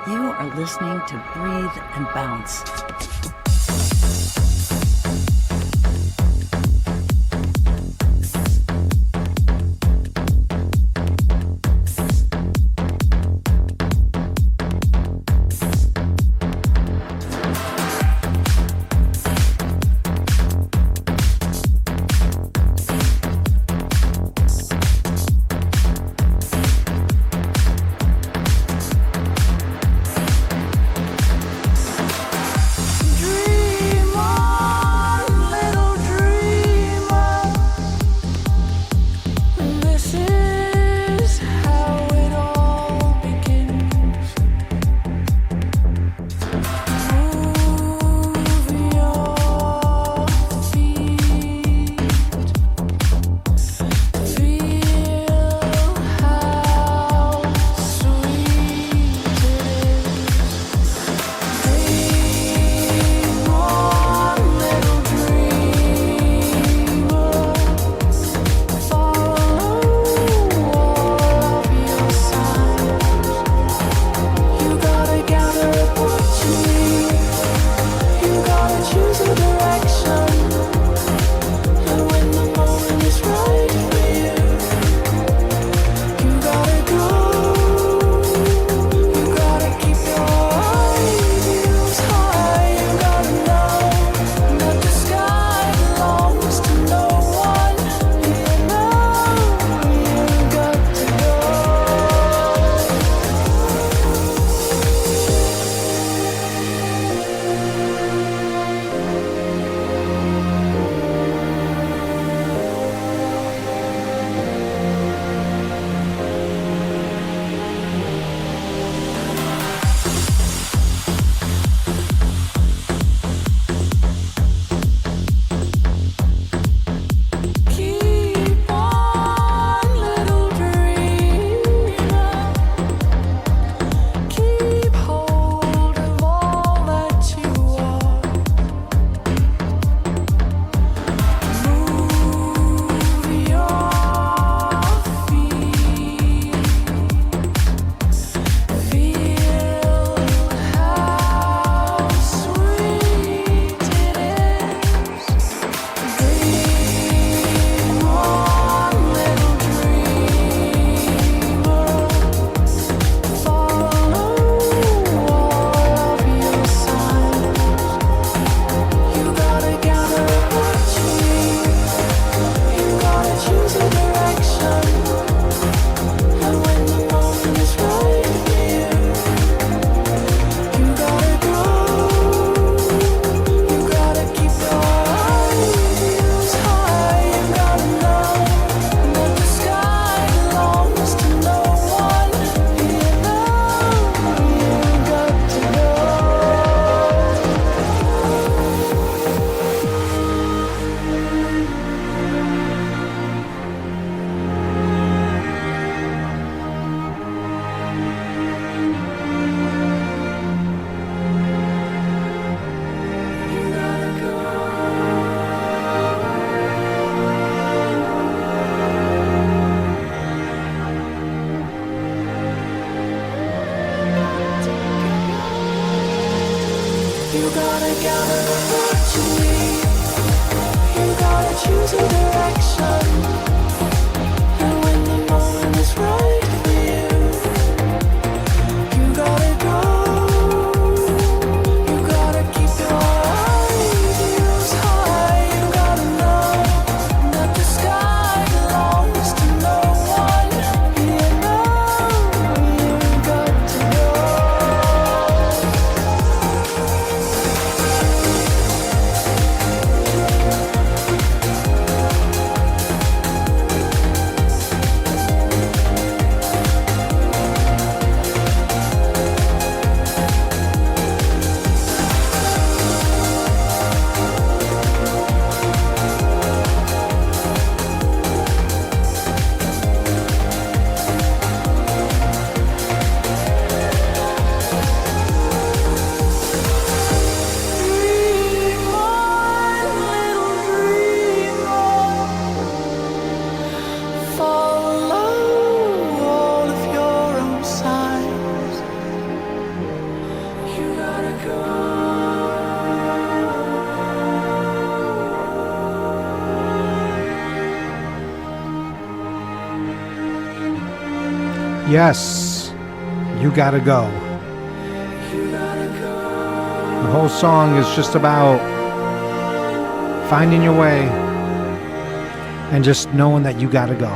You are listening to Breathe and Bounce. Yes, you gotta go. The whole song is just about finding your way and just knowing that you gotta go.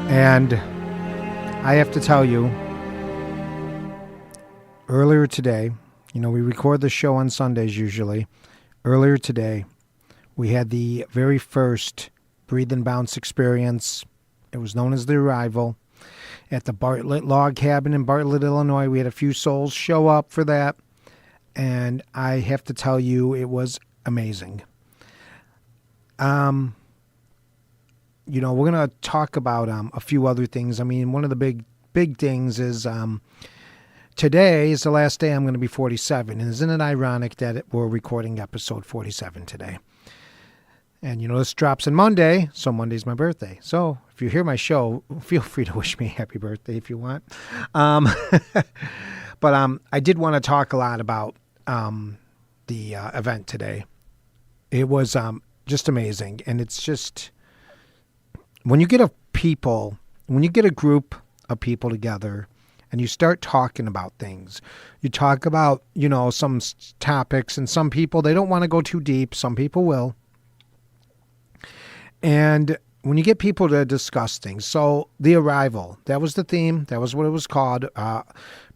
And I have to tell you, earlier today, we record the show on Sundays usually. Earlier today, we had the very first Breathe and Bounce experience. It was known as The Arrival at the Bartlett Log Cabin in Bartlett, Illinois. We had a few souls show up for that, and I have to tell you, it was amazing. We're going to talk about a few other things. I mean, one of the big things is today is the last day I'm going to be 47, and isn't it ironic that we're recording episode 47 today? And, this drops on Monday, so Monday's my birthday. So if you hear my show, feel free to wish me a happy birthday if you want. But I did want to talk a lot about the event today. It was just amazing. And it's just, when you get a group of people together and you start talking about things, you talk about, some topics, and some people, they don't want to go too deep. Some people will. And when you get people to discuss things, so The Arrival, that was the theme. That was what it was called.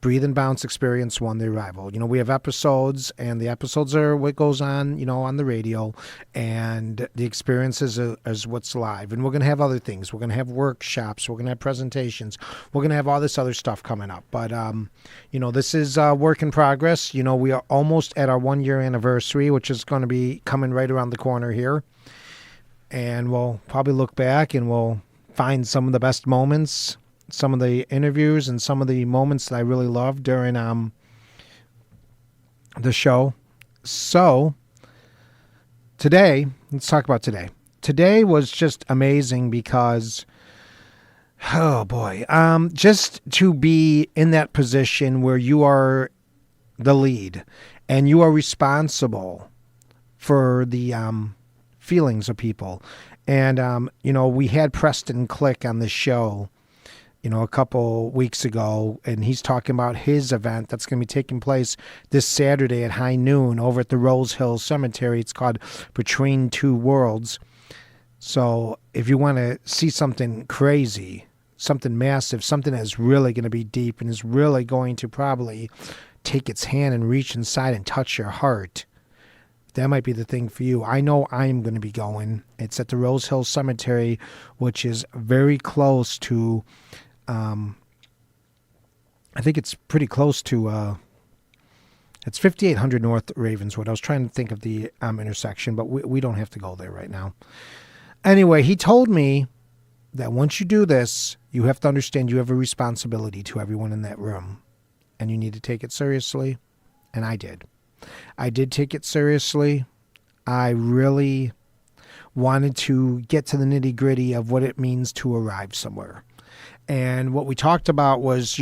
Breathe and Bounce Experience 1, The Arrival. We have episodes, and the episodes are what goes on, on the radio, and the experiences is what's live. And we're going to have other things. We're going to have workshops. We're going to have presentations. We're going to have all this other stuff coming up. But, this is work in progress. We are almost at our 1-year anniversary, which is going to be coming right around the corner here. And we'll probably look back and we'll find some of the best moments, some of the interviews, and some of the moments that I really loved during the show. So today, let's talk about today. Today was just amazing because, oh boy, just to be in that position where you are the lead and you are responsible for the feelings of people. And, we had Preston Click on the show, a couple weeks ago, and he's talking about his event that's going to be taking place this Saturday at high noon over at the Rose Hill Cemetery. It's called Between Two Worlds. So if you want to see something crazy, something massive, something that's really going to be deep and is really going to probably take its hand and reach inside and touch your heart, that might be the thing for you. I know I'm going to be going. It's at the Rose Hill Cemetery, which is very close to, I think it's pretty close to, it's 5800 North Ravenswood. I was trying to think of the intersection, but we don't have to go there right now. Anyway, he told me that once you do this, you have to understand you have a responsibility to everyone in that room, and you need to take it seriously, and I did. I did take it seriously. I really wanted to get to the nitty-gritty of what it means to arrive somewhere. And what we talked about was,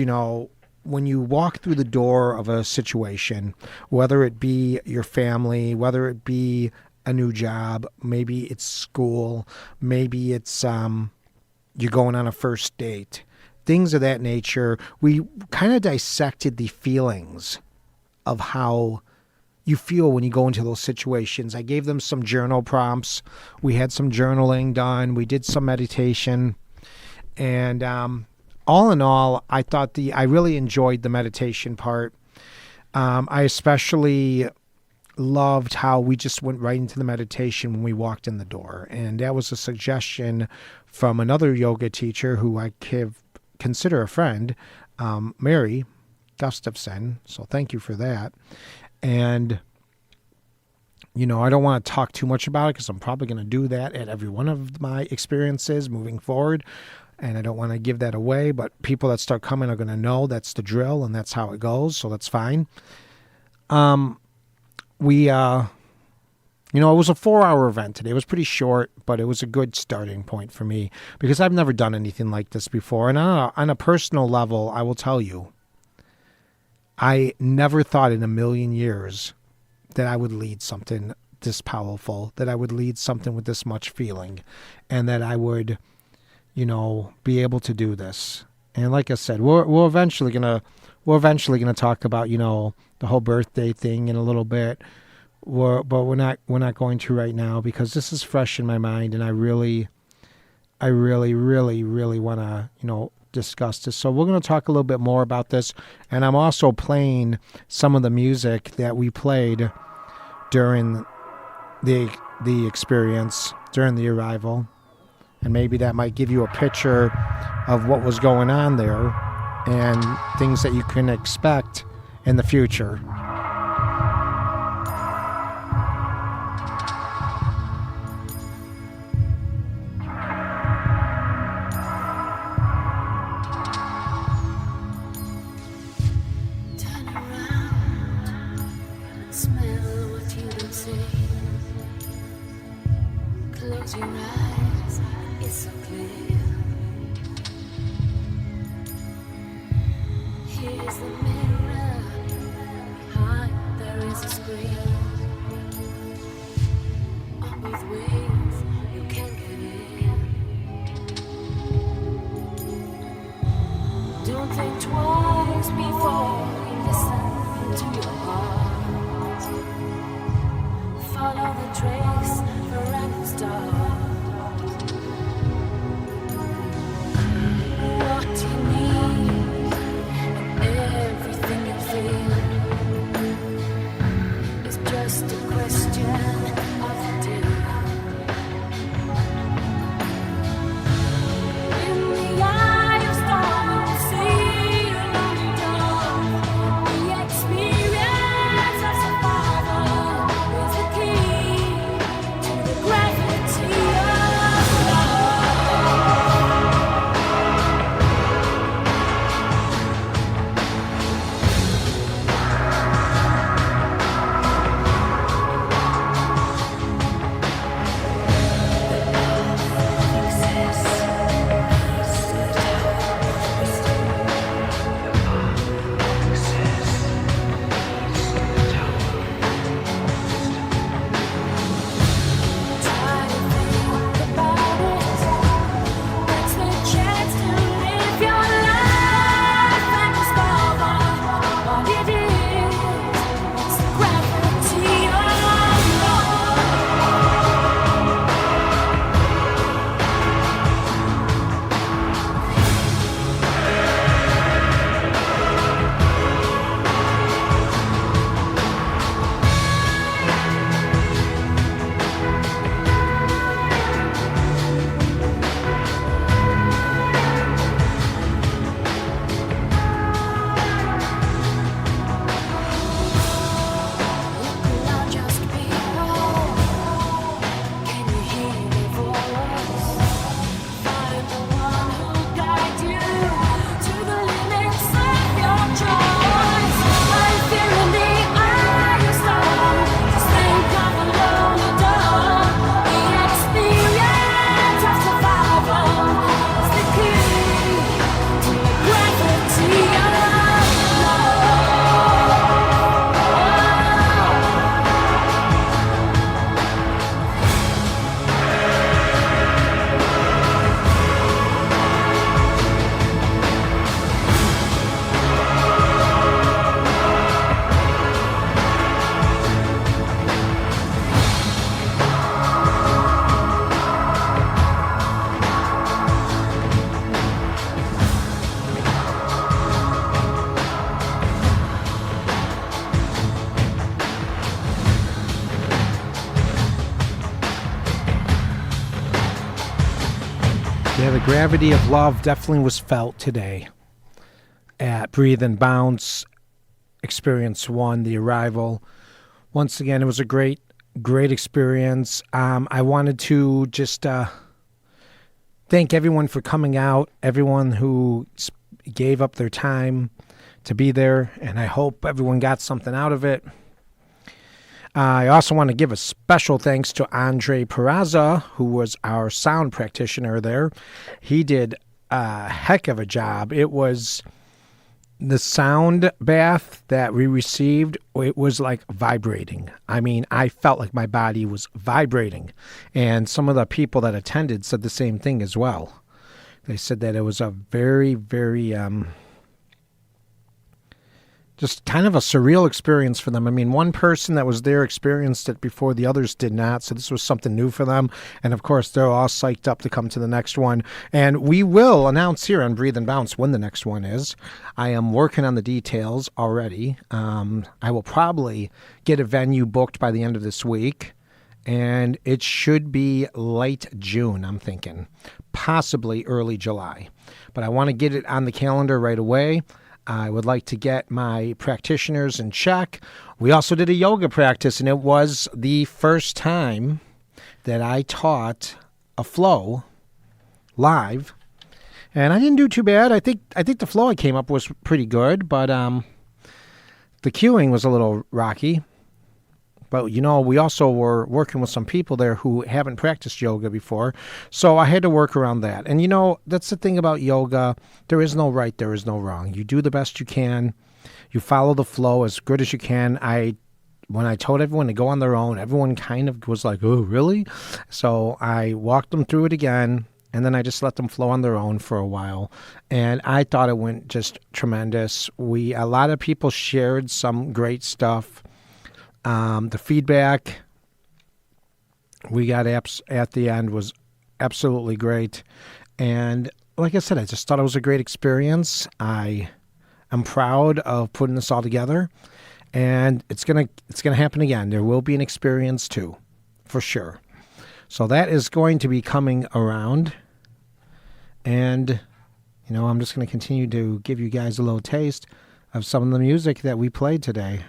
when you walk through the door of a situation, whether it be your family, whether it be a new job, maybe it's school, maybe it's you're going on a first date, things of that nature, we kind of dissected the feelings of how you feel when you go into those situations. I gave them some journal prompts. We had some journaling done. We did some meditation. And all in all, I really enjoyed the meditation part. I especially loved how we just went right into the meditation when we walked in the door. And that was a suggestion from another yoga teacher who I consider a friend, Mary Gustafson. So thank you for that. And, I don't want to talk too much about it because I'm probably going to do that at every one of my experiences moving forward. And I don't want to give that away, but people that start coming are going to know that's the drill and that's how it goes. So that's fine. It was a 4-hour event today. It was pretty short, but it was a good starting point for me because I've never done anything like this before. And on a personal level, I will tell you, I never thought in a million years that I would lead something this powerful, that I would lead something with this much feeling, and that I would be able to do this. And like I said, we're eventually gonna talk about the whole birthday thing in a little bit. But we're not going to right now, because this is fresh in my mind, and I really want to discuss this. So we're going to talk a little bit more about this, and I'm also playing some of the music that we played during the experience, during the arrival, and maybe that might give you a picture of what was going on there and things that you can expect in the future. Close your eyes, it's so clear. Here's the mirror, behind there is a screen. On both ways, you can get in. Don't think twice before you listen to your heart. Follow the trace for a new start. What you need and everything you feel is just a question of the day. In the eye of storm, you see a long dawn. The experience of survival is the key to the gravity of love. Try to think about it. That's the chance to live your life and discover what it is. It's the gravity of love. Look around, just people. Can you hear the voice? Find the one who'll guide you to the limits of your choice. I fear in the eye of storm. Just think of a lonely dawn. The experience of survival is the key to the gravity of love. Yeah, the gravity of love definitely was felt today at Breathe and Bounce Experience 1, the arrival. Once again, it was a great experience. I wanted to just thank everyone for coming out, everyone who gave up their time to be there, and I hope everyone got something out of it. I also want to give a special thanks to Andre Peraza, who was our sound practitioner there. He did a heck of a job. It was the sound bath that we received. It was like vibrating. I mean, I felt like my body was vibrating. And some of the people that attended said the same thing as well. They said that it was a very, very just kind of a surreal experience for them. I mean, one person that was there experienced it before, the others did not, so this was something new for them. And of course, they're all psyched up to come to the next one. And we will announce here on Breathe and Bounce when the next one is. I am working on the details already. I will probably get a venue booked by the end of this week, and it should be late June, I'm thinking, possibly early July. But I want to get it on the calendar right away. I would like to get my practitioners in check. We also did a yoga practice, and it was the first time that I taught a flow live, and I didn't do too bad. I think the flow I came up was pretty good, but the cueing was a little rocky. But, we also were working with some people there who haven't practiced yoga before, so I had to work around that. And, that's the thing about yoga. There is no right, there is no wrong. You do the best you can. You follow the flow as good as you can. When I told everyone to go on their own, everyone kind of was like, oh, really? So I walked them through it again, and then I just let them flow on their own for a while. And I thought it went just tremendous. A lot of people shared some great stuff. The feedback we got at the end was absolutely great. And like I said, I just thought it was a great experience. I am proud of putting this all together, and it's gonna happen again. There will be an experience too, for sure. So that is going to be coming around, and I'm just going to continue to give you guys a little taste of some of the music that we played today.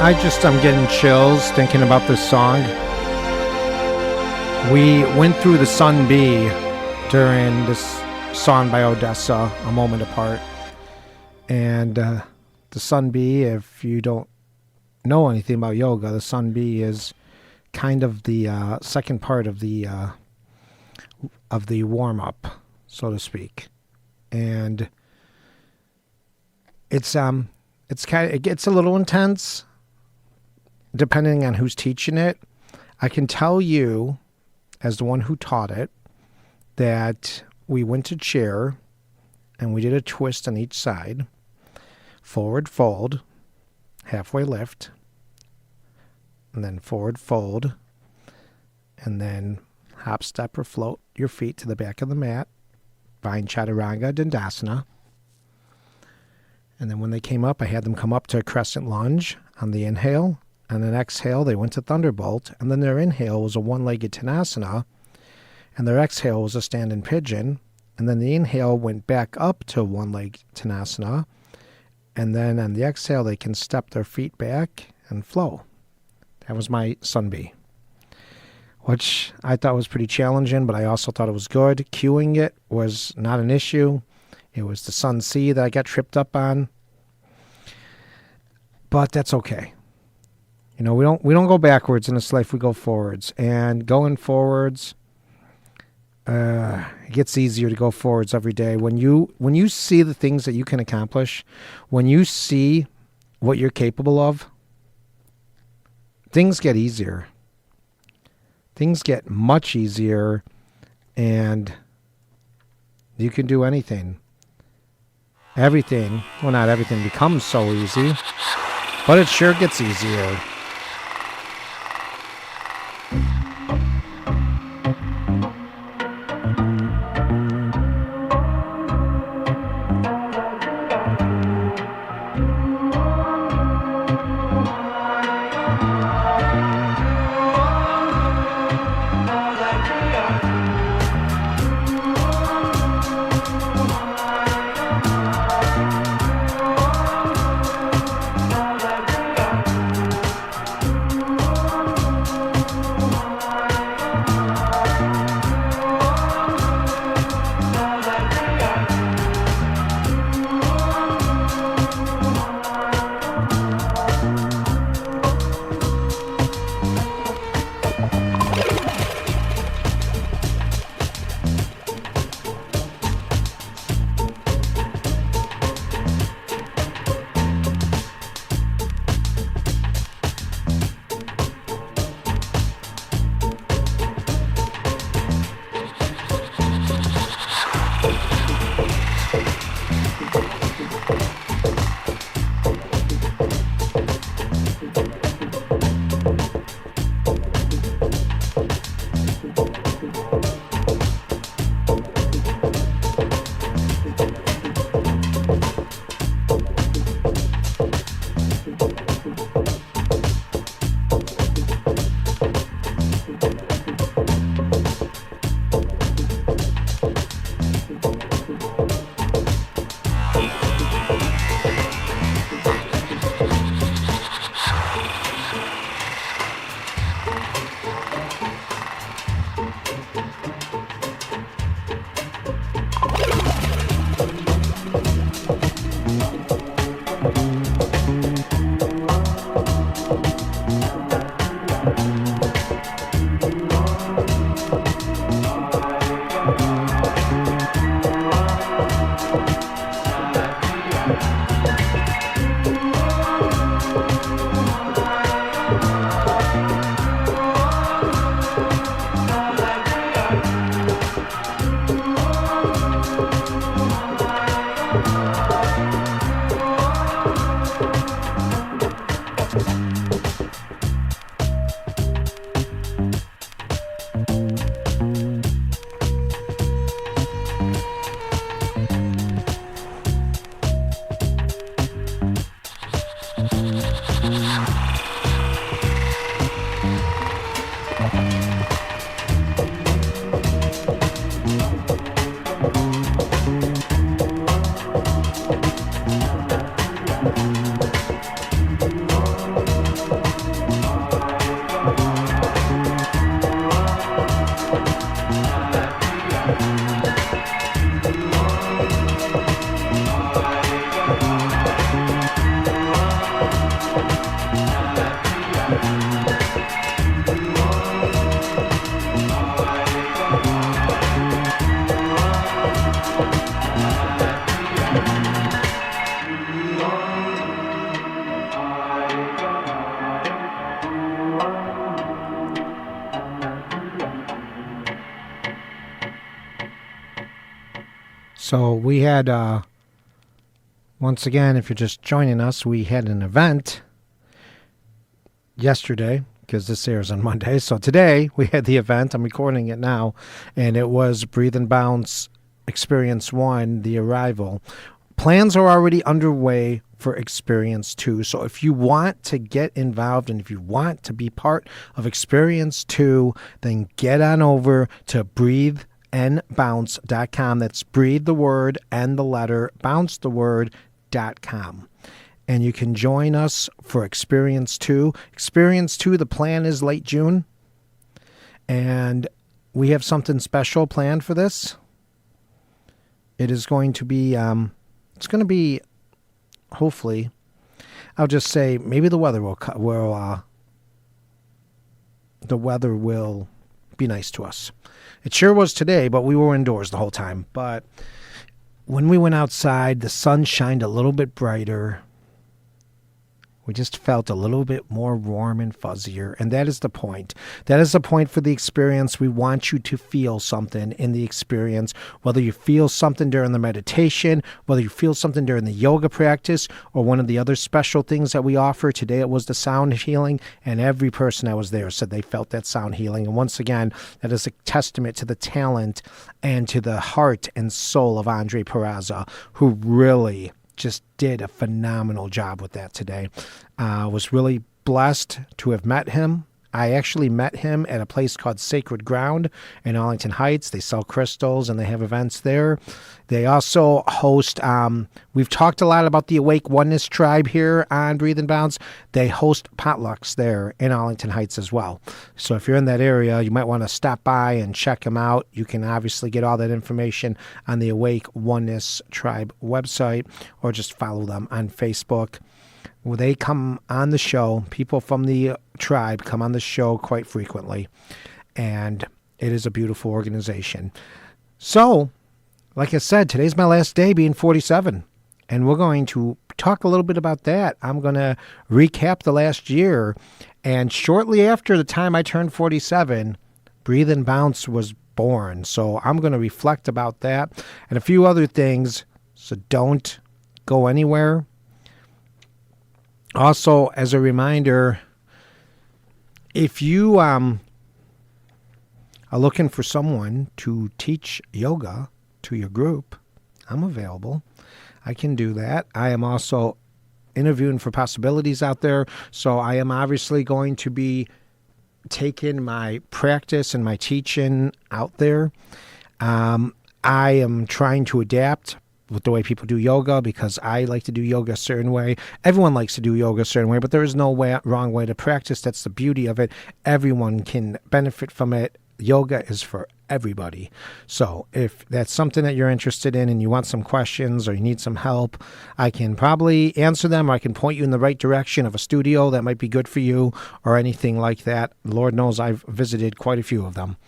I'm getting chills thinking about this song. We went through the Sun B during this song by Odessa, A Moment Apart. And the Sun B, if you don't know anything about yoga, the Sun B is kind of the second part of the warm up, so to speak. And it gets a little intense depending on who's teaching it. I can tell you, as the one who taught it, that we went to chair and we did a twist on each side, forward fold, halfway lift, and then forward fold, and then hop, step, or float your feet to the back of the mat, Vine Chaturanga Dandasana. And then when they came up, I had them come up to a crescent lunge on the inhale. And then exhale, they went to Thunderbolt. And then their inhale was a one-legged Tanasana. And their exhale was a standing pigeon. And then the inhale went back up to one-legged Tanasana. And then on the exhale, they can step their feet back and flow. That was my Sun B, which I thought was pretty challenging, but I also thought it was good. Cueing it was not an issue. It was the Sun C that I got tripped up on. But that's okay. You know, we don't go backwards in this life, we go forwards. And going forwards, it gets easier to go forwards every day. When you see the things that you can accomplish, when you see what you're capable of, things get easier. Things get much easier, and you can do anything. Everything, well, not everything becomes so easy, but it sure gets easier. So we had, once again, if you're just joining us, we had an event yesterday, because this airs on Monday. So today we had the event. I'm recording it now, and it was Breathe and Bounce Experience 1, The Arrival. Plans are already underway for Experience 2. So if you want to get involved and if you want to be part of Experience 2, then get on over to breatheandbounce.com. That's breathe the word and the letter, bounce the word.com. And you can join us for Experience 2. Experience 2, the plan is late June. And we have something special planned for this. It is going to be, it's going to be, hopefully, I'll just say maybe the weather will be nice to us. It sure was today, but we were indoors the whole time. But when we went outside, the sun shined a little bit brighter. We just felt a little bit more warm and fuzzier, and that is the point. That is the point for the experience. We want you to feel something in the experience, whether you feel something during the meditation, whether you feel something during the yoga practice, or one of the other special things that we offer. Today it was the sound healing, and every person that was there said they felt that sound healing. And once again, that is a testament to the talent and to the heart and soul of Andre Peraza, who really just did a phenomenal job with that today. Was really blessed to have met him. I actually met him at a place called Sacred Ground in Arlington Heights. They sell crystals and they have events there. They also host, we've talked a lot about the Awake Oneness Tribe here on Breathe and Bounce. They host potlucks there in Arlington Heights as well. So if you're in that area, you might want to stop by and check them out. You can obviously get all that information on the Awake Oneness Tribe website, or just follow them on Facebook. Well, they come on the show. People from the tribe come on the show quite frequently, and it is a beautiful organization. So, like I said, today's my last day being 47, and we're going to talk a little bit about that. I'm going to recap the last year, and shortly after the time I turned 47, Breathe and Bounce was born. So I'm going to reflect about that and a few other things, so don't go anywhere. Also, as a reminder, if you are looking for someone to teach yoga to your group, I'm available. I can do that. I am also interviewing for possibilities out there, so I am obviously going to be taking my practice and my teaching out there. I am trying to adapt with the way people do yoga, because I like to do yoga a certain way. Everyone likes to do yoga a certain way, but there is no wrong way to practice. That's the beauty of it. Everyone can benefit from it. Yoga is for everybody. So if that's something that you're interested in and you want some questions or you need some help, I can probably answer them, or I can point you in the right direction of a studio that might be good for you or anything like that. Lord knows I've visited quite a few of them.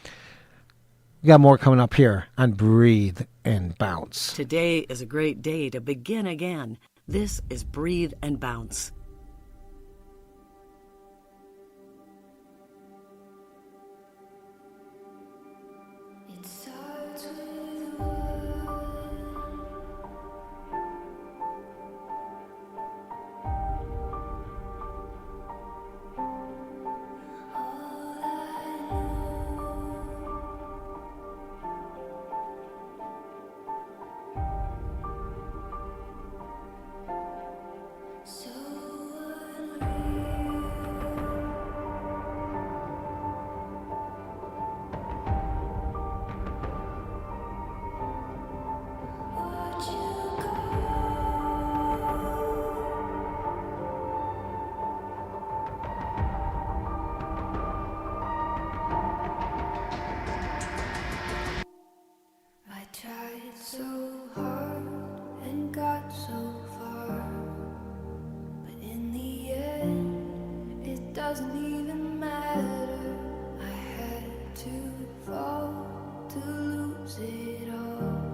We got more coming up here on Breathe and Bounce. Today is a great day to begin again. This is Breathe and Bounce. It starts with one. All I know. So unreal. Watch you I tried so hard and got so far, but in the end, it doesn't even matter. I had to fall to lose it all,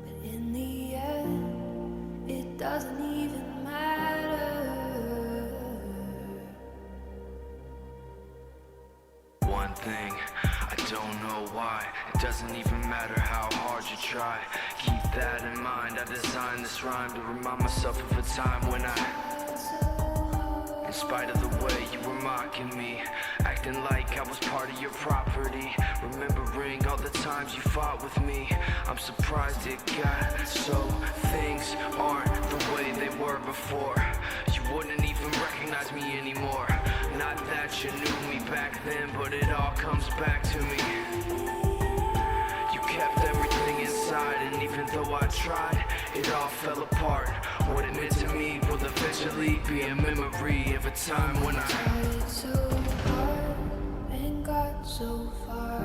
but in the end, it doesn't even matter. One thing I don't know why. It doesn't even matter how hard you try. Keep that in mind. I designed this rhyme to remind myself of a time when in spite of the way you were mocking me, acting like I was part of your property, remembering all the times you fought with me, I'm surprised it got so things aren't the way they were before. You wouldn't even recognize me anymore. Not that you knew me back then, but it all comes back to me. You kept everything inside, and even though I tried, it all fell apart. What it meant to me will eventually be a memory of a time when I tried so hard and got so far,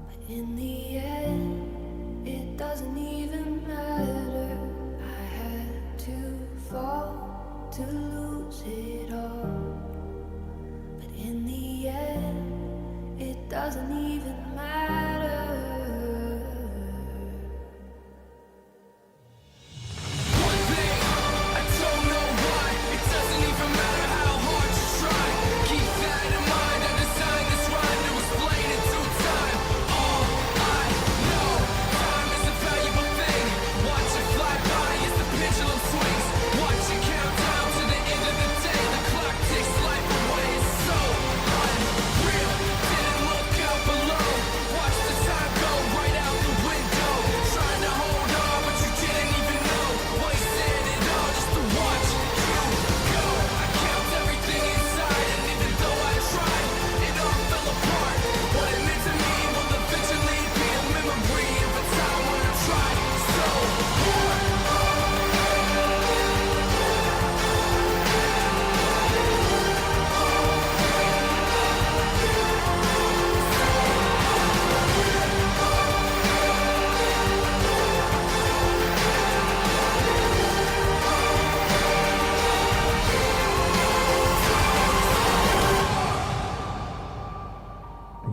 but in the end, it doesn't even matter. I had to fall to lose it all, but in the end, it doesn't even matter.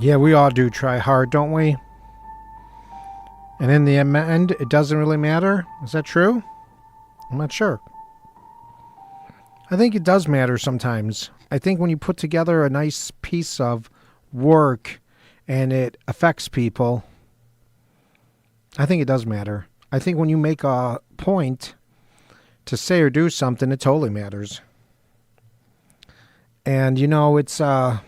Yeah, we all do try hard, don't we? And in the end, it doesn't really matter. Is that true? I'm not sure. I think it does matter sometimes. I think when you put together a nice piece of work and it affects people, I think it does matter. I think when you make a point to say or do something, it totally matters. And, you know, it's a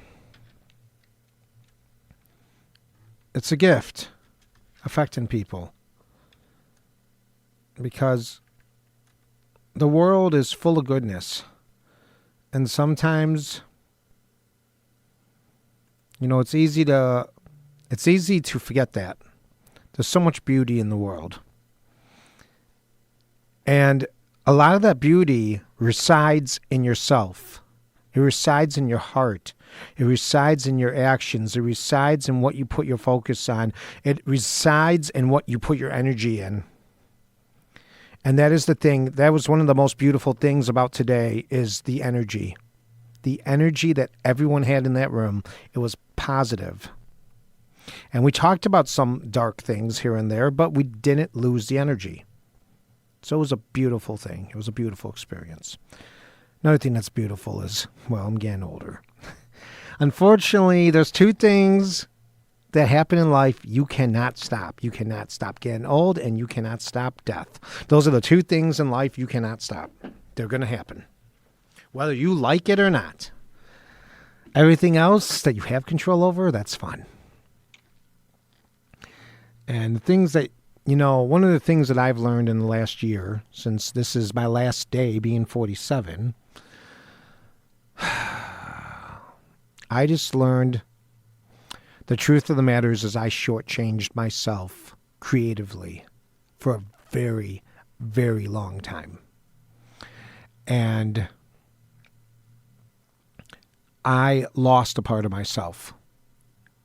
gift affecting people, because the world is full of goodness, and sometimes, you know, it's easy to forget that there's so much beauty in the world, and a lot of that beauty resides in yourself. It resides in your heart. It resides in your actions. It resides in what you put your focus on. It resides in what you put your energy in. And that is the thing. That was one of the most beautiful things about today, is the energy. The energy that everyone had in that room. It was positive. And we talked about some dark things here and there, but we didn't lose the energy. So it was a beautiful thing. It was a beautiful experience. Another thing that's beautiful is, well, I'm getting older. Unfortunately, there's two things that happen in life you cannot stop. You cannot stop getting old, and you cannot stop death. Those are the two things in life you cannot stop. They're going to happen, whether you like it or not. Everything else that you have control over, that's fun. And the things that, you know, one of the things that I've learned in the last year, since this is my last day being 47, I just learned the truth of the matter is I shortchanged myself creatively for a very, very long time. And I lost a part of myself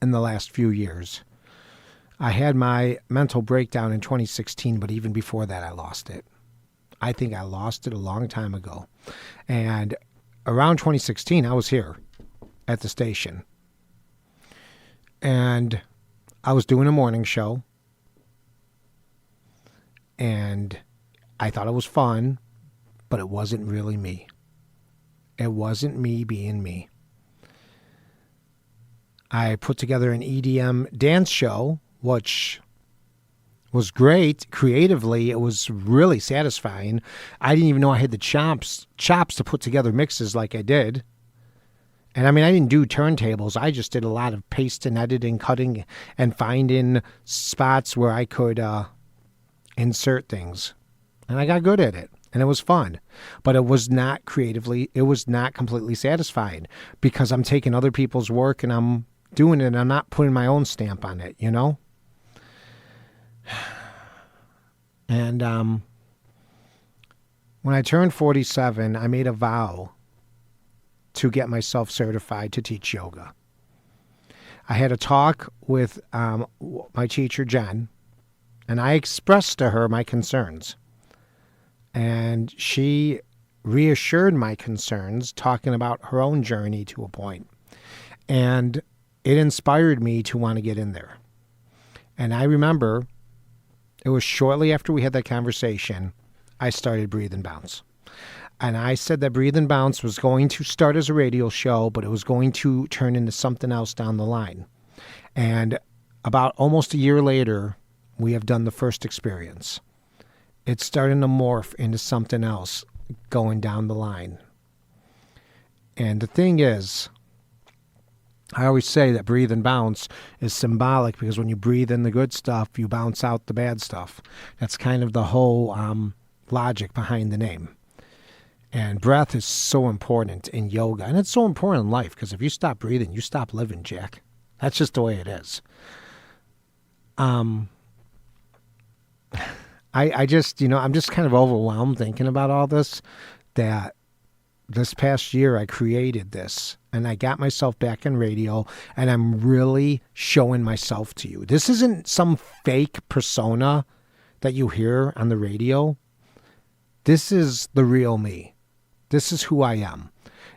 in the last few years. I had my mental breakdown in 2016, but even before that, I lost it. I think I lost it a long time ago. And around 2016, I was here at the station. And I was doing a morning show. And I thought it was fun, but it wasn't really me. It wasn't me being me. I put together an EDM dance show, which was great. Creatively, it was really satisfying. I didn't even know I had the chops to put together mixes like I did. And I mean, I didn't do turntables. I just did a lot of pasting, editing, cutting, and finding spots where I could insert things. And I got good at it. And it was fun. But it was not completely satisfying, because I'm taking other people's work and I'm doing it and I'm not putting my own stamp on it, you know? And when I turned 47, I made a vow to get myself certified to teach yoga. I had a talk with my teacher, Jen, and I expressed to her my concerns. And she reassured my concerns, talking about her own journey to a point. And it inspired me to want to get in there. And I remember it was shortly after we had that conversation, I started Breathe and Bounce. And I said that Breathe and Bounce was going to start as a radio show, but it was going to turn into something else down the line. And about almost a year later, we have done the first experience. It's starting to morph into something else going down the line. And the thing is, I always say that Breathe and Bounce is symbolic, because when you breathe in the good stuff, you bounce out the bad stuff. That's kind of the whole logic behind the name. And breath is so important in yoga. And it's so important in life, because if you stop breathing, you stop living, Jack. That's just the way it is. I just, I'm just kind of overwhelmed thinking about all this, that this past year I created this and I got myself back in radio and I'm really showing myself to you. This isn't some fake persona that you hear on the radio. This is the real me. This is who I am.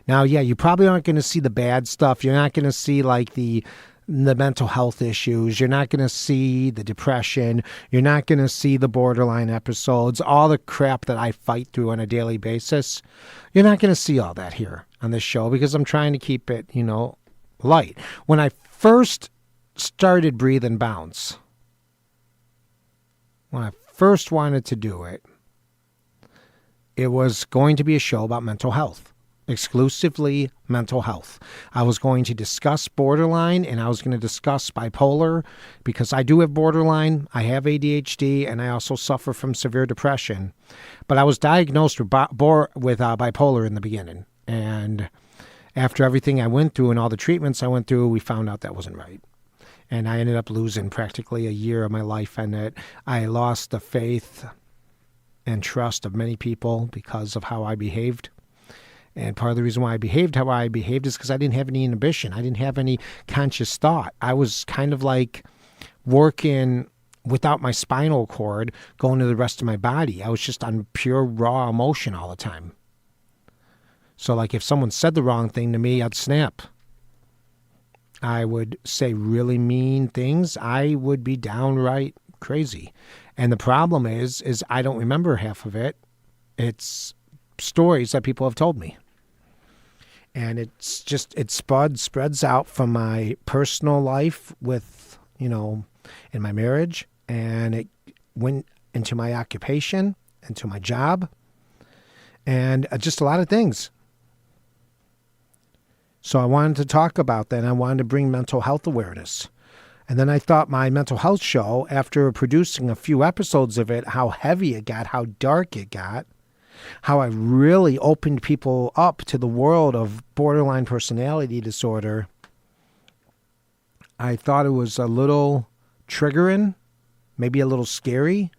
Now, yeah, you probably aren't going to see the bad stuff. You're not going to see like the mental health issues. You're not going to see the depression. You're not going to see the borderline episodes, all the crap that I fight through on a daily basis. You're not going to see all that here on this show, because I'm trying to keep it, light. When I first started Breathe and Bounce, when I first wanted to do it, it was going to be a show about mental health. Exclusively mental health. I was going to discuss borderline and I was going to discuss bipolar, because I do have borderline, I have ADHD, and I also suffer from severe depression. But I was diagnosed with bipolar in the beginning. And after everything I went through and all the treatments I went through, we found out that wasn't right. And I ended up losing practically a year of my life in it. I lost the faith and trust of many people because of how I behaved. And part of the reason why I behaved how I behaved is because I didn't have any inhibition. I didn't have any conscious thought. I was kind of like working without my spinal cord going to the rest of my body. I was just on pure raw emotion all the time. So like if someone said the wrong thing to me, I'd snap. I would say really mean things. I would be downright crazy. And the problem is I don't remember half of it. It's stories that people have told me. And it's just, it spreads out from my personal life with, in my marriage, and it went into my occupation, into my job, and just a lot of things. So I wanted to talk about that, and I wanted to bring mental health awareness. And then I thought my mental health show, after producing a few episodes of it, how heavy it got, how dark it got, how I really opened people up to the world of borderline personality disorder. I thought it was a little triggering, maybe a little scary.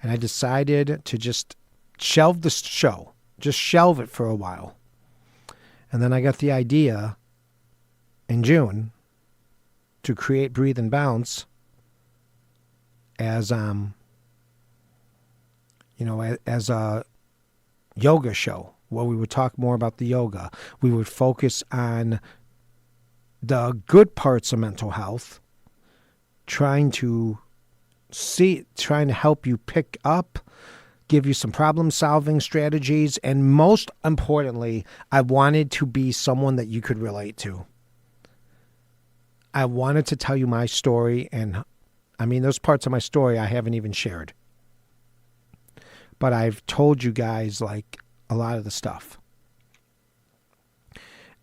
And I decided to just shelve the show, just shelve it for a while. And then I got the idea in June to create Breathe and Bounce as as a yoga show where we would talk more about the yoga. We would focus on the good parts of mental health, trying to help you pick up, give you some problem-solving strategies, and most importantly, I wanted to be someone that you could relate to. I wanted to tell you my story, and I mean, those parts of my story I haven't even shared. But I've told you guys like a lot of the stuff.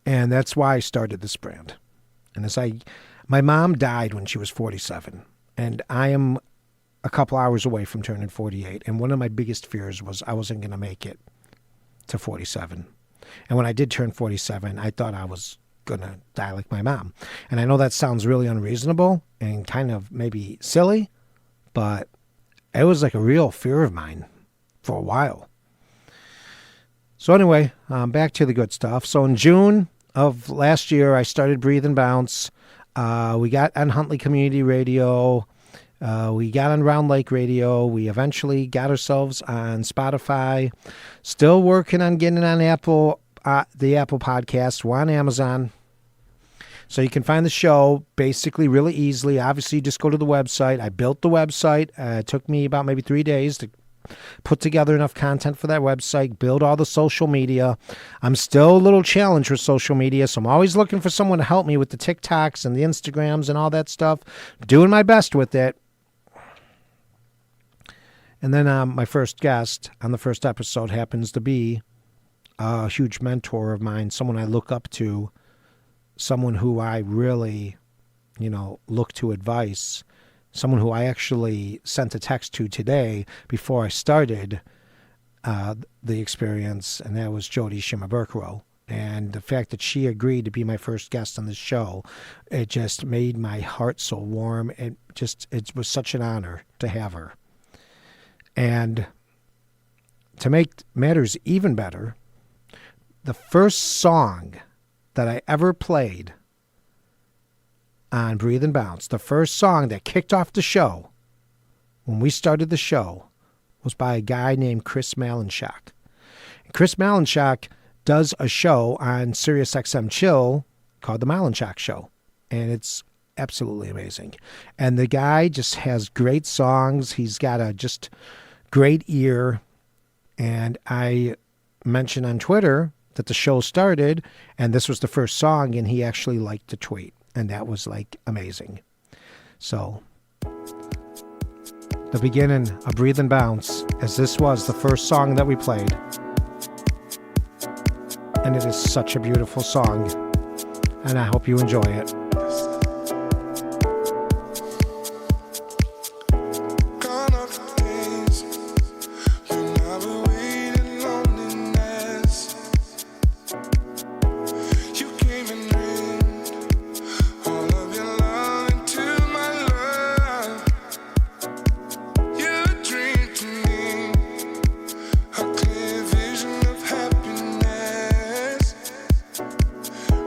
And that's why I started this brand. And my mom died when she was 47, and I am a couple hours away from turning 48. And one of my biggest fears was I wasn't going to make it to 47. And when I did turn 47, I thought I was going to die like my mom. And I know that sounds really unreasonable and kind of maybe silly, but it was like a real fear of mine for a while. So anyway, back to the good stuff. So in June of last year, I started Breathe and Bounce. We got on Huntley Community Radio. We got on Round Lake Radio. We eventually got ourselves on Spotify. Still working on getting on Apple, the Apple Podcast. We're on Amazon. So you can find the show basically really easily. Obviously, just go to the website. I built the website. It took me about maybe 3 days to put together enough content for that website, build all the social media. I'm still a little challenged with social media, so I'm always looking for someone to help me with the TikToks and the Instagrams and all that stuff. Doing my best with it. And then my first guest on the first episode happens to be a huge mentor of mine, someone I look up to, someone who I really, look to advice. Someone who I actually sent a text to today before I started the experience, and that was Jody Shimaburkero. And the fact that she agreed to be my first guest on this show, it just made my heart so warm. It was such an honor to have her. And to make matters even better, the first song that I ever played on Breathe and Bounce, the first song that kicked off the show when we started the show, was by a guy named Chris Malinchak. And Chris Malinchak does a show on SiriusXM Chill called The Malinchak Show, and it's absolutely amazing. And the guy just has great songs. He's got a just great ear. And I mentioned on Twitter that the show started, and this was the first song, and he actually liked the tweet. And that was like amazing. So the beginning of Breathe and Bounce, as this was the first song that we played. And it is such a beautiful song. And I hope you enjoy it.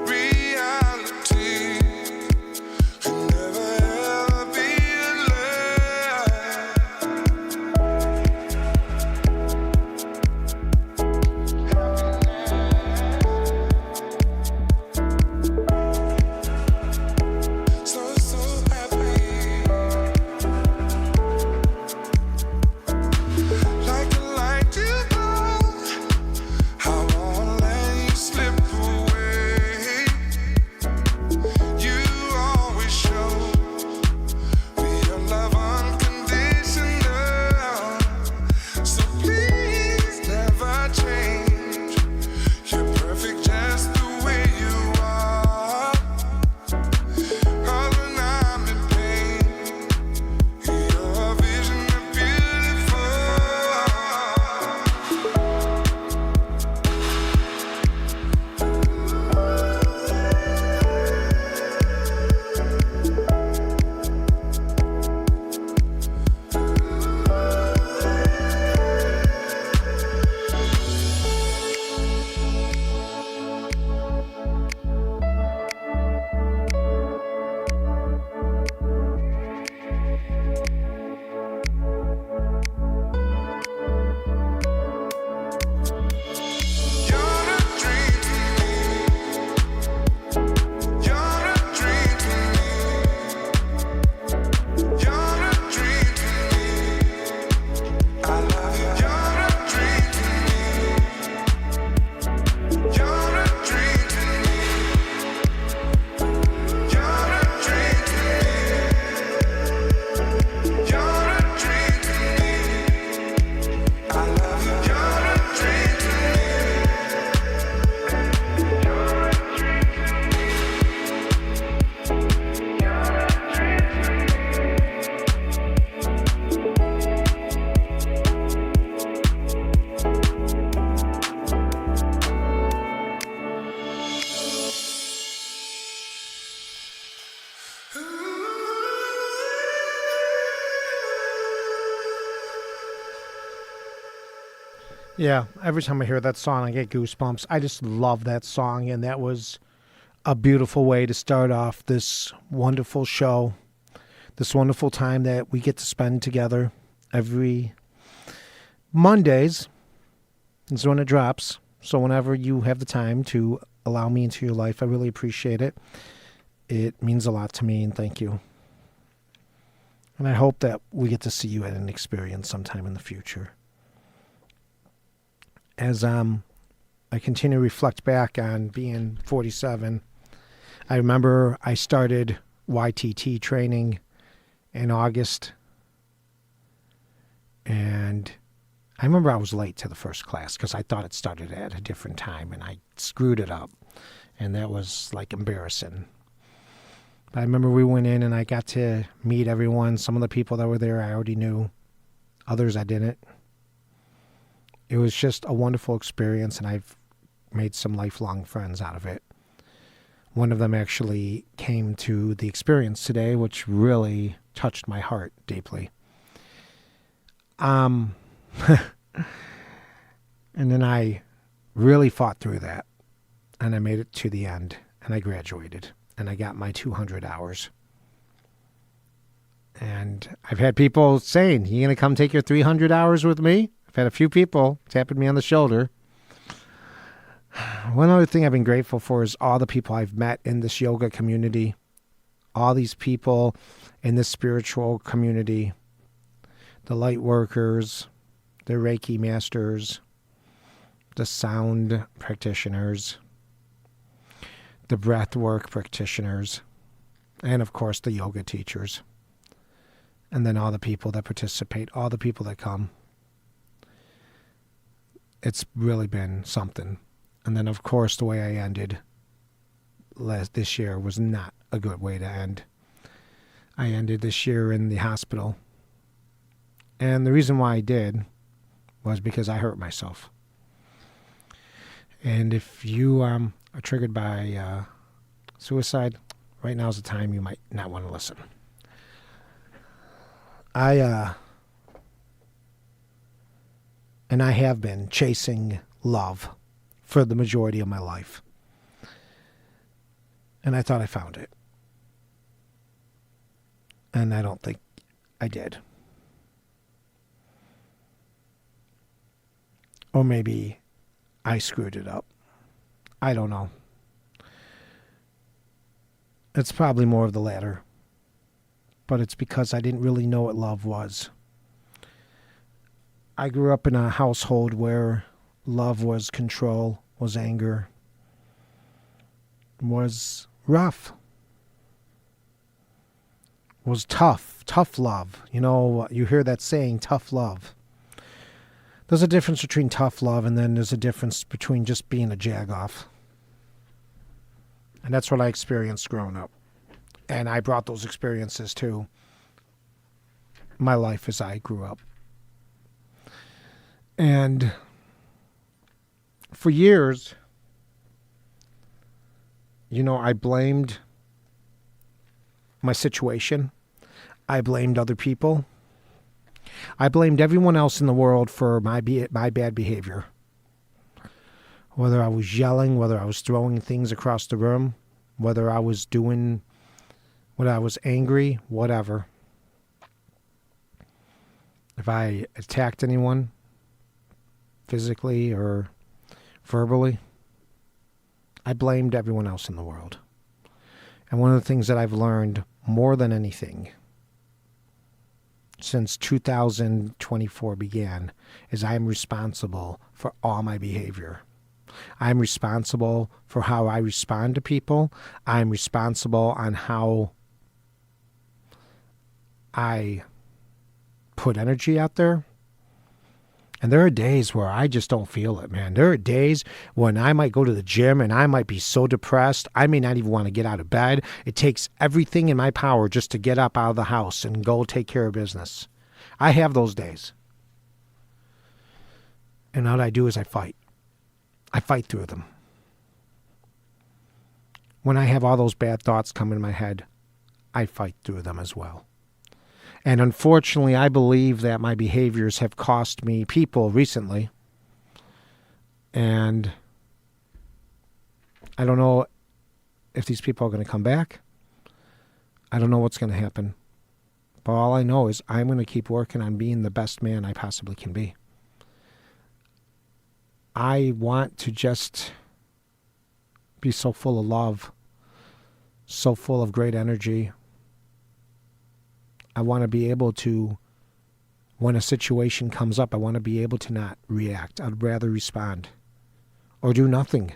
Reality Yeah, every time I hear that song, I get goosebumps. I just love that song, and that was a beautiful way to start off this wonderful show, this wonderful time that we get to spend together every Mondays is when it drops. So whenever you have the time to allow me into your life, I really appreciate it. It means a lot to me, and thank you. And I hope that we get to see you at an experience sometime in the future. As I continue to reflect back on being 47, I remember I started YTT training in August. And I remember I was late to the first class because I thought it started at a different time, and I screwed it up. And that was like embarrassing. But I remember we went in and I got to meet everyone. Some of the people that were there I already knew. Others I didn't. It was just a wonderful experience, and I've made some lifelong friends out of it. One of them actually came to the experience today, which really touched my heart deeply. And then I really fought through that, and I made it to the end, and I graduated, and I got my 200 hours. And I've had people saying, "You going to come take your 300 hours with me?" I've had a few people tapping me on the shoulder. One other thing I've been grateful for is all the people I've met in this yoga community, all these people in this spiritual community, the light workers, the Reiki masters, the sound practitioners, the breath work practitioners, and of course the yoga teachers. And then all the people that participate, all the people that come. It's really been something. And then, of course, the way I ended this year was not a good way to end. I ended this year in the hospital. And the reason why I did was because I hurt myself. And if you are triggered by suicide, right now is the time you might not want to listen. And I have been chasing love for the majority of my life. And I thought I found it. And I don't think I did. Or maybe I screwed it up. I don't know. It's probably more of the latter. But it's because I didn't really know what love was. I grew up in a household where love was control, was anger, was rough, was tough love. You know, you hear that saying, tough love. There's a difference between tough love, and then there's a difference between just being a jagoff. And that's what I experienced growing up. And I brought those experiences to my life as I grew up. And for years, you know, I blamed my situation. I blamed other people. I blamed everyone else in the world for my bad behavior. Whether I was yelling, whether I was throwing things across the room, whether I was whether I was angry, whatever. If I attacked anyone, physically or verbally, I blamed everyone else in the world. And one of the things that I've learned more than anything since 2024 began is I am responsible for all my behavior. I'm responsible for how I respond to people. I'm responsible on how I put energy out there. And there are days where I just don't feel it, man. There are days when I might go to the gym and I might be so depressed, I may not even want to get out of bed. It takes everything in my power just to get up out of the house and go take care of business. I have those days. And what I do is I fight. I fight through them. When I have all those bad thoughts come in my head, I fight through them as well. And unfortunately, I believe that my behaviors have cost me people recently. And I don't know if these people are going to come back. I don't know what's going to happen. But all I know is I'm going to keep working on being the best man I possibly can be. I want to just be so full of love, so full of great energy. I want to be able to, when a situation comes up, I want to be able to not react. I'd rather respond or do nothing.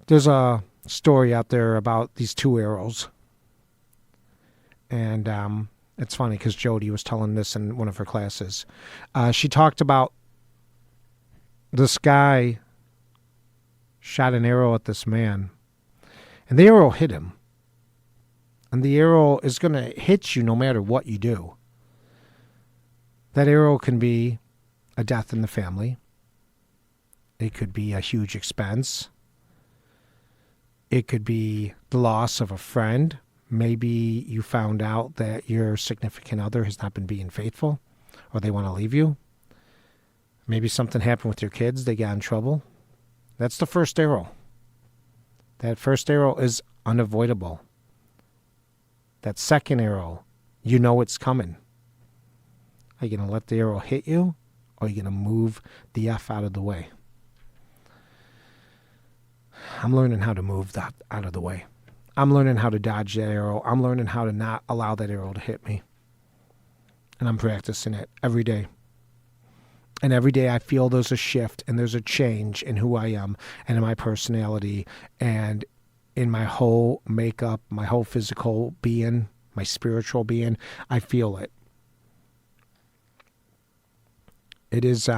There's a story out there about these two arrows. And it's funny because Jody was telling this in one of her classes. She talked about this guy shot an arrow at this man, and the arrow hit him. And the arrow is going to hit you no matter what you do. That arrow can be a death in the family. It could be a huge expense. It could be the loss of a friend. Maybe you found out that your significant other has not been being faithful, or they want to leave you. Maybe something happened with your kids. They got in trouble. That's the first arrow. That first arrow is unavoidable. That second arrow, you know it's coming. Are you going to let the arrow hit you, or are you going to move the F out of the way? I'm learning how to move that out of the way. I'm learning how to dodge that arrow. I'm learning how to not allow that arrow to hit me. And I'm practicing it every day. And every day I feel there's a shift and there's a change in who I am and in my personality and in my whole makeup, my whole physical being, my spiritual being. I feel it. It is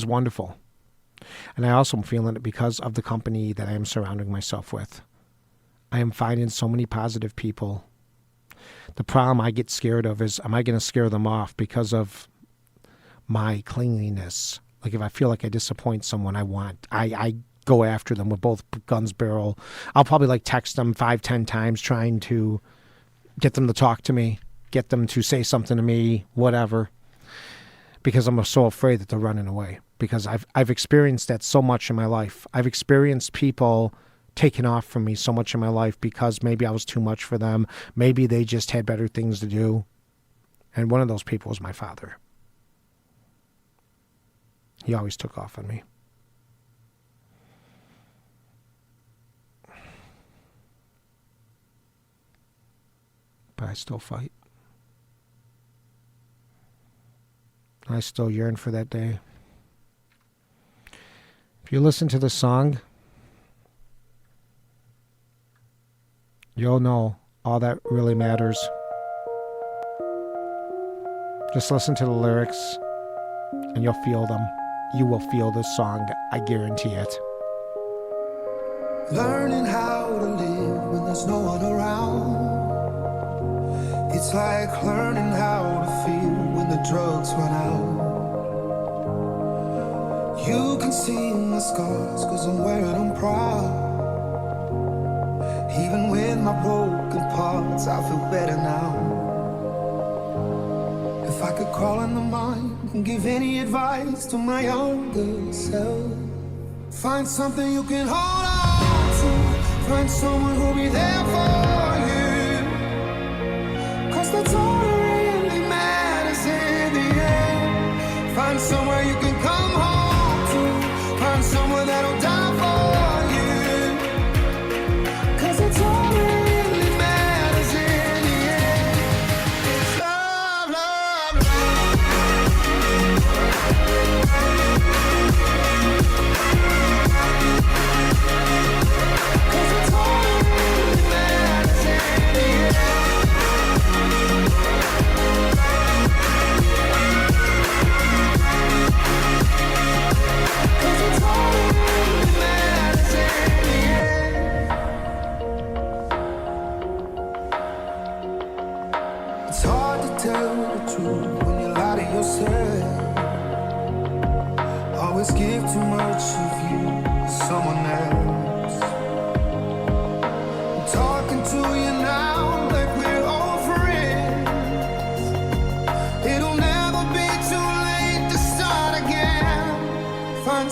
wonderful. And I also am feeling it because of the company that I am surrounding myself with. I am finding so many positive people. The problem I get scared of is, am I going to scare them off because of my cleanliness? Like if I feel like I disappoint someone, I go after them with both guns barrel. I'll probably text them 5-10 times trying to get them to talk to me, get them to say something to me, whatever, because I'm so afraid that they're running away. Because I've experienced that so much in my life. I've experienced people taken off from me so much in my life because maybe I was too much for them. Maybe they just had better things to do. And one of those people was my father. He always took off on me. But I still fight. I still yearn for that day. If you listen to the song, you'll know all that really matters. Just listen to the lyrics and you'll feel them. You will feel this song, I guarantee it. Learning how to live when there's no one around. It's like learning how to feel when the drugs run out. You can see my scars, cause I'm wearing them proud. Even with my broken parts, I feel better now. If I could crawl in the mind and give any advice to my younger self, find something you can hold on to. Find someone who'll be there for you. Cause that's all that really matters in the end. Find somewhere you can come home. Find someone that'll die for you. Cause it's all that really matters in the end. It's love, love, love. Cause it's all that really matters in the end.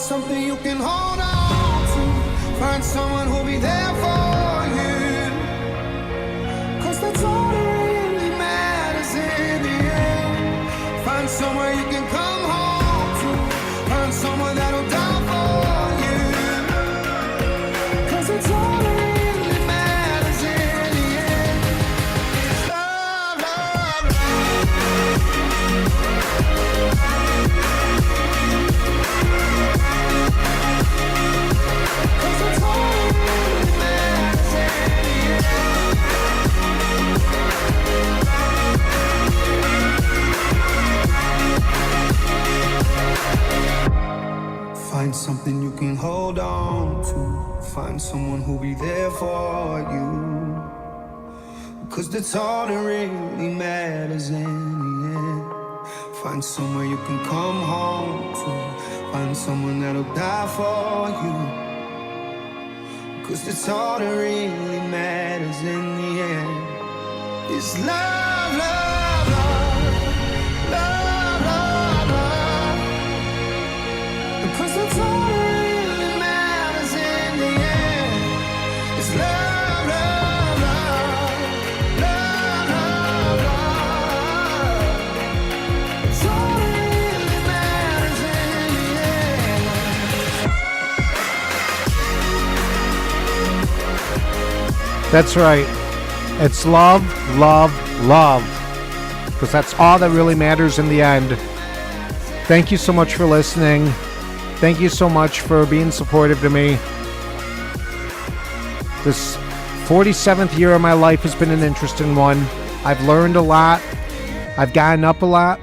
something you can hold on to. Find someone who'll be there for you. 'Cause that's all that really matters in the end. Find somewhere you can come home to. Find someone that'll die for you. 'Cause it's all that really matters in the end. It's love, love, love. 'Cause it's all that really matters in the end. Find something you can hold on to. Find someone who'll be there for you. 'Cause that's all that really matters in the end. Find somewhere you can come home to. Find someone that'll die for you. 'Cause that's all that really matters in the end. It's love, love, love. Love, love, love. Because that's all that really matters in the end. It's love, love, love. Love, love, love. It's all that really matters in the end. That's right. It's love, love, love. Because that's all that really matters in the end. Thank you so much for listening. Thank you so much for being supportive to me. This 47th year of my life has been an interesting one. I've learned a lot. I've gotten up a lot.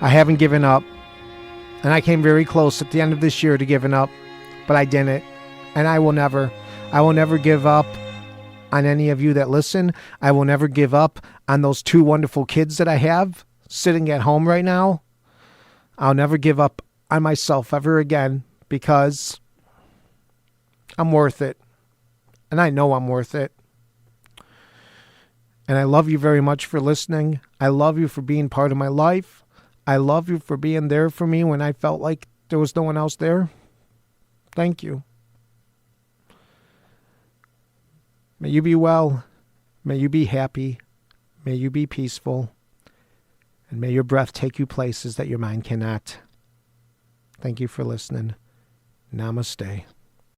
I haven't given up. And I came very close at the end of this year to giving up. But I didn't. And I will never. I will never give up on any of you that listen. I will never give up on those two wonderful kids that I have sitting at home right now. I'll never give up on myself ever again because I'm worth it. And I know I'm worth it. And I love you very much for listening. I love you for being part of my life. I love you for being there for me when I felt like there was no one else there. Thank you. May you be well. May you be happy. May you be peaceful. And may your breath take you places that your mind cannot. Thank you for listening. Namaste.